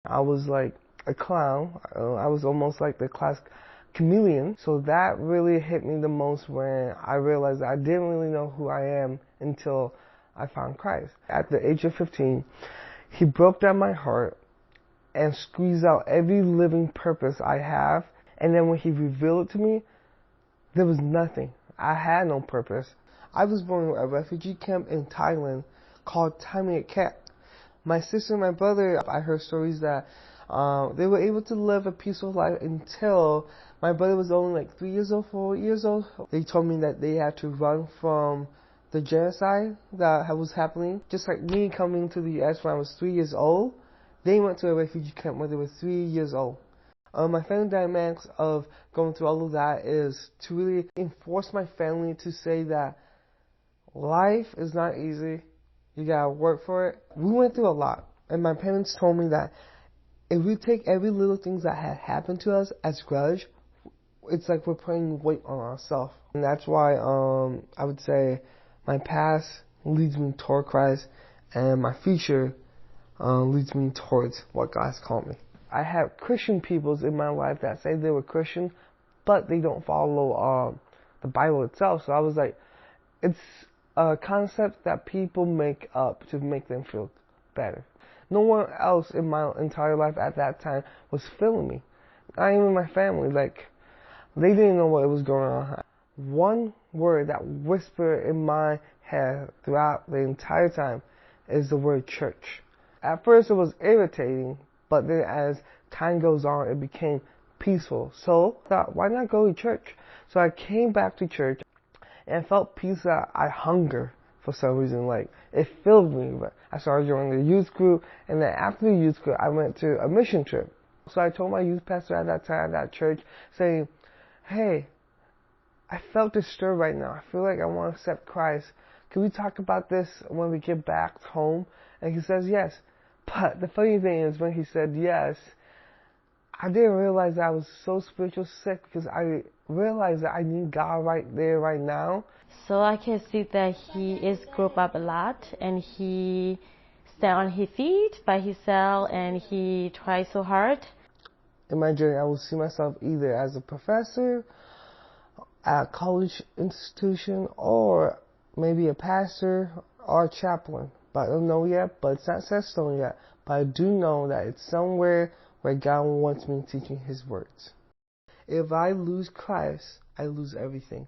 I was like a clown. I was almost like the class chameleon. So that really hit me the most when I realized I didn't really know who I am until I found Christ. At the age of 15, He broke down my heart and squeezed out every living purpose I have. And then when He revealed it to me, there was nothing. I had no purpose. I was born in a refugee camp in Thailand called Thai Camp. My sister and my brother, I heard stories that they were able to live a peaceful life until my brother was only like 3 years old, 4 years old. They told me that they had to run from the genocide that was happening. Just like me coming to the U.S. when I was 3 years old, they went to a refugee camp when they were 3 years old. My family dynamics of going through all of that is to really enforce my family to say that life is not easy. You gotta work for it. We went through a lot, and my parents told me that if we take every little thing that had happened to us as grudge, it's like we're putting weight on ourselves. And that's why I would say my past leads me toward Christ, and my future leads me towards what God's called me. I have Christian peoples in my life that say they were Christian, but they don't follow the Bible itself. So I was like, it's a concept that people make up to make them feel better. No one else in my entire life at that time was feeling me. Not even my family. Like, they didn't know what was going on. One word that whispered in my head throughout the entire time is the word church. At first it was irritating, but then as time goes on, it became peaceful. So I thought, why not go to church? So I came back to church and felt peace that I hunger for some reason. Like, it filled me. But I started joining the youth group, and then after the youth group, I went to a mission trip. So I told my youth pastor at that time at that church, saying, hey, I felt disturbed right now. I feel like I want to accept Christ. Can we talk about this when we get back home? And he says yes. But the funny thing is, when he said yes, I didn't realize that I was so spiritual sick, because I realized that I need God right there, right now. So I can see that he is grew up a lot, and he stand on his feet by himself, and he tries so hard. In my journey, I will see myself either as a professor at a college institution, or maybe a pastor or a chaplain. But I don't know yet, but it's not set in stone yet. But I do know that it's somewhere where God wants me teaching His words. If I lose Christ, I lose everything.